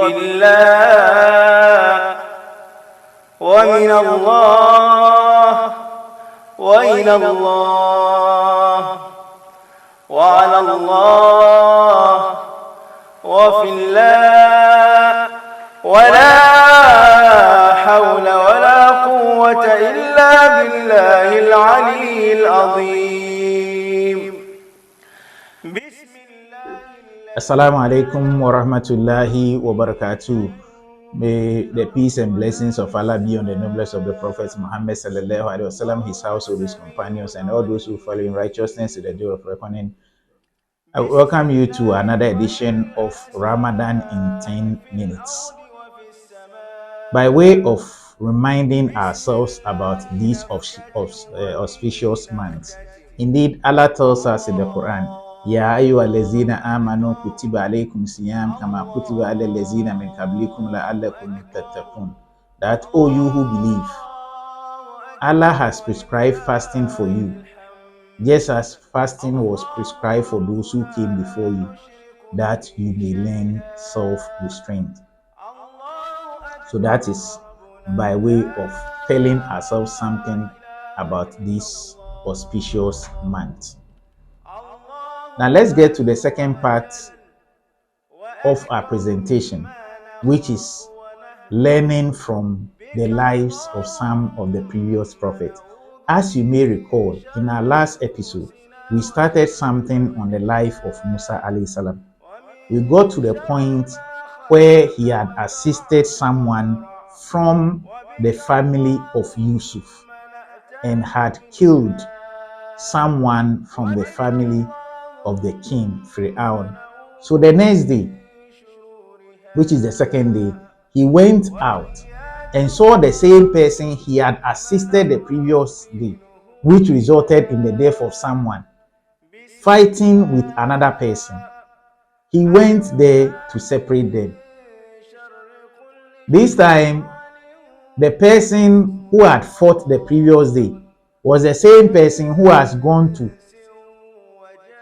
الله ومن الله وإلى الله وعلى الله وفي الله ولا حول ولا قوة إلا بالله العلي العظيم. Assalamu alaikum wa rahmatullahi wa barakatuh. May the peace and blessings of Allah be on the noblest of the Prophet Muhammad sallallahu alaihi wasallam, his household, his companions, and all those who follow in righteousness to the day of reckoning. I welcome you to another edition of Ramadan in 10 minutes. By way of reminding ourselves about these auspicious months, indeed Allah tells us in the Quran, Ya ayyuhallazina amanu kutiba alaykum siyam kama kutiba alal ladzina min qablikum la'allakum tattaqun. That, O you who believe, Allah has prescribed fasting for you, just as fasting was prescribed for those who came before you, that you may learn self-restraint. So that is by way of telling ourselves something about this auspicious month. Now let's get to the second part of our presentation, which is learning from the lives of some of the previous prophets. As you may recall, in our last episode, we started something on the life of Musa alayhi salam. We got to the point where he had assisted someone from the family of Yusuf and had killed someone from the family of the king, Fir'aun. So the next day, which is the second day, he went out and saw the same person he had assisted the previous day, which resulted in the death of someone, fighting with another person. He went there to separate them. This time, the person who had fought the previous day was the same person who has gone to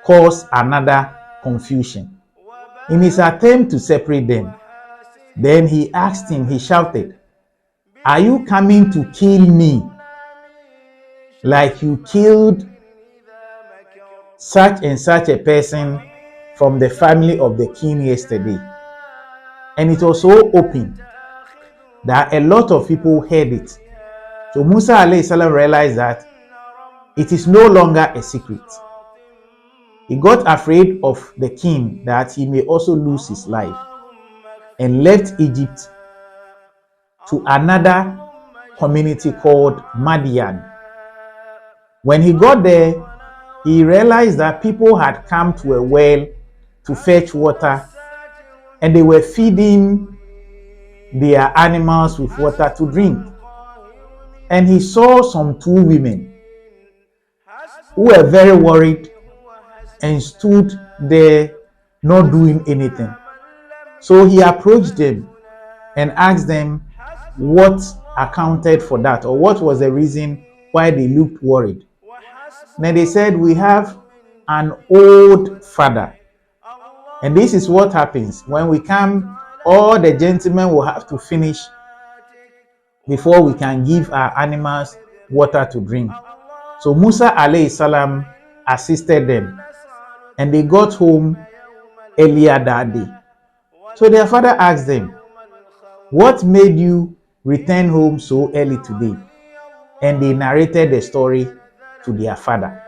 cause another confusion. In his attempt to separate them, then he asked him, he shouted, "Are you coming to kill me like you killed such and such a person from the family of the king yesterday?" And it was so open that a lot of people heard it. So Musa alayhi salam realized that it is no longer a secret. He got afraid of the king that he may also lose his life and left Egypt to another community called Madian. When he got there, he realized that people had come to a well to fetch water and they were feeding their animals with water to drink. And he saw some two women who were very worried and stood there not doing anything. So he approached them and asked them what accounted for that, or what was the reason why they looked worried. Then they said, "We have an old father, and this is what happens when we come, all the gentlemen will have to finish before we can give our animals water to drink." So Musa alayhi salam assisted them, and they got home earlier that day. So their father asked them, "What made you return home so early today?" And they narrated the story to their father.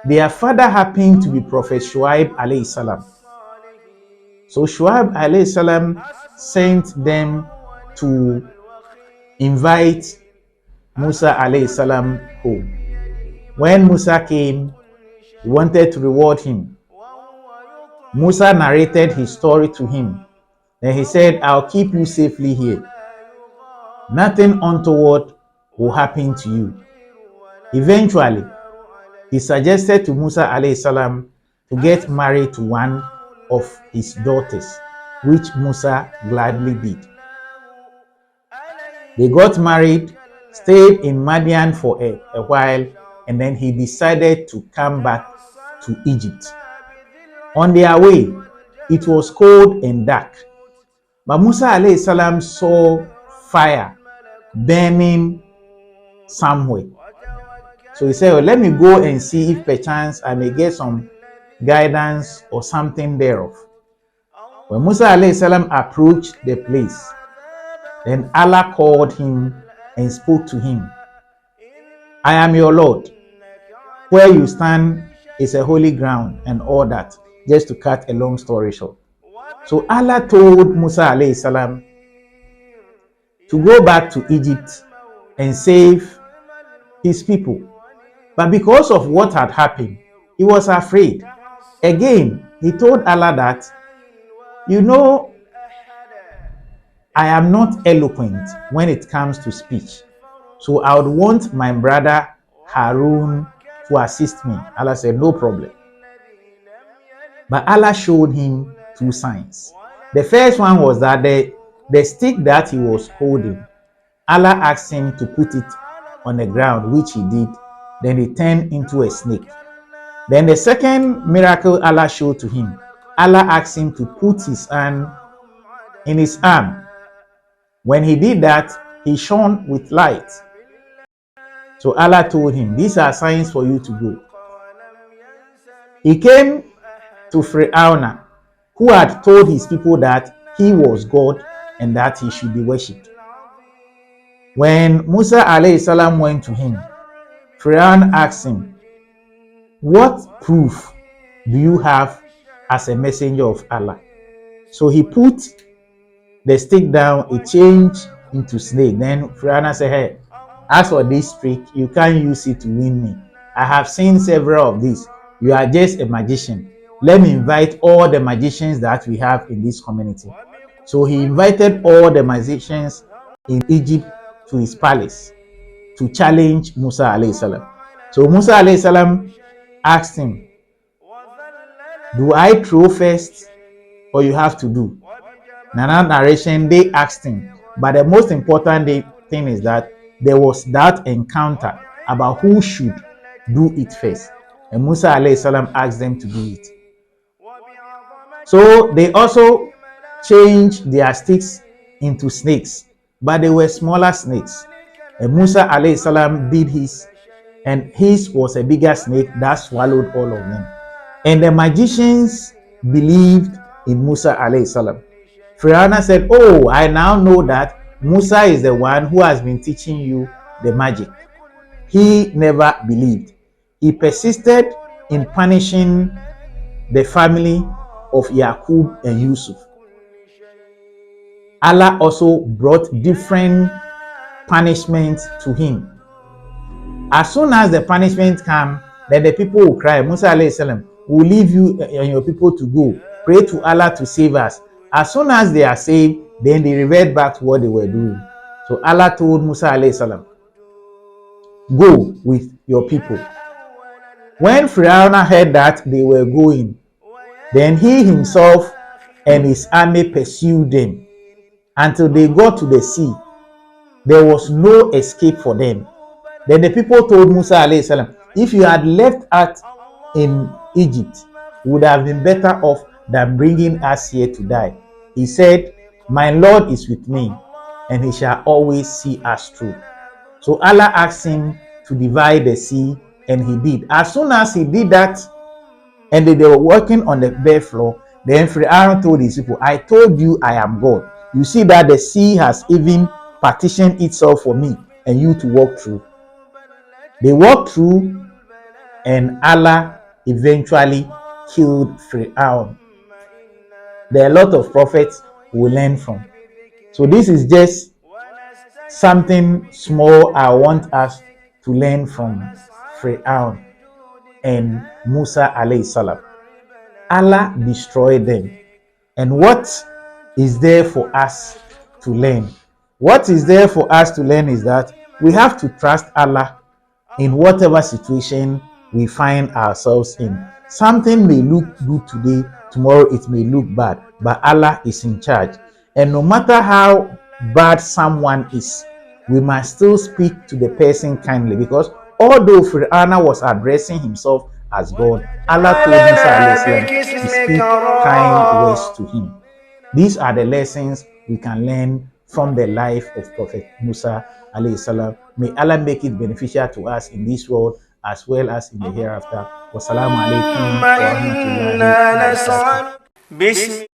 Their father happened to be Prophet Shuaib alayhi salam. So Shuaib alayhi salam sent them to invite Musa alayhi salam home. When Musa came, he wanted to reward him. Musa narrated his story to him. Then he said, "I'll keep you safely here. Nothing untoward will happen to you." Eventually, he suggested to Musa alayhi salam to get married to one of his daughters, which Musa gladly did. They got married, stayed in Madian for a while, and then he decided to come back to Egypt. On their way, it was cold and dark. But Musa alayhi salam saw fire burning somewhere. So he said, well, let me go and see if perchance I may get some guidance or something thereof. When Musa alayhi salam approached the place, then Allah called him and spoke to him. I am your Lord. Where you stand is a holy ground and all that, just to cut a long story short. So Allah told Musa alayhi salam to go back to Egypt and save his people. But because of what had happened, he was afraid. Again, he told Allah that, you know, I am not eloquent when it comes to speech. So I would want my brother Harun to assist me. Allah said, no problem. But Allah showed him two signs. The first one was that the stick that he was holding, Allah asked him to put it on the ground, which he did. Then it turned into a snake. Then the second miracle Allah showed to him, Allah asked him to put his hand in his arm. When he did that, he shone with light. So Allah told him, these are signs for you to go. He came to Pharaoh, who had told his people that he was God and that he should be worshipped. When Musa alayhi salam went to him, Pharaoh asked him, what proof do you have as a messenger of Allah? So he put the stick down, it changed into snake. Then Pharaoh said, hey, as for this trick, you can't use it to win me. I have seen several of these. You are just a magician. Let me invite all the magicians that we have in this community. So he invited all the magicians in Egypt to his palace to challenge Musa alayhi salam. So Musa alayhi salam asked him, do I throw first or you have to do? In another narration, they asked him. But the most important thing is that there was that encounter about who should do it first. And Musa alayhi salam asked them to do it. So they also changed their sticks into snakes, but they were smaller snakes. And Musa alayhi salam did his, and his was a bigger snake that swallowed all of them. And the magicians believed in Musa alayhi salam. Pharaoh said, oh, I now know that Musa is the one who has been teaching you the magic. He never believed. He persisted in punishing the family of Yaqub and Yusuf. Allah also brought different punishments to him. As soon as the punishment came, then the people will cry, Musa alayhi salam, will leave you and your people to go. Pray to Allah to save us. As soon as they are saved, then they revert back to what they were doing. So Allah told Musa alayhi salam, go with your people. When Pharaoh heard that they were going, then he himself and his army pursued them until they got to the sea. There was no escape for them. Then the people told Musa alayhi salam, if you had left us in Egypt, it would have been better off than bringing us here to die. He said, my Lord is with me, and he shall always see us through. So Allah asked him to divide the sea, and he did. As soon as he did that, and they were working on the bare floor, then Pharaoh told his people, I told you I am God. You see that the sea has even partitioned itself for me and you to walk through. They walked through, and Allah eventually killed Pharaoh. There are a lot of prophets we learn from. So this is just something small I want us to learn from Pharaoh and Musa alayhi salam. Allah destroyed them. And what is there for us to learn? What is there for us to learn is that we have to trust Allah in whatever situation we find ourselves in. Something may look good today, tomorrow it may look bad, but Allah is in charge. And no matter how bad someone is, we must still speak to the person kindly, because although Pharaoh was addressing himself as God, Allah told Musa to speak kind words to him. These are the lessons we can learn from the life of Prophet Musa alayhi salam. May Allah make it beneficial to us in this world as well as in the hereafter. Wassalamu alaikum wa rahmatullahi wa barakatuh.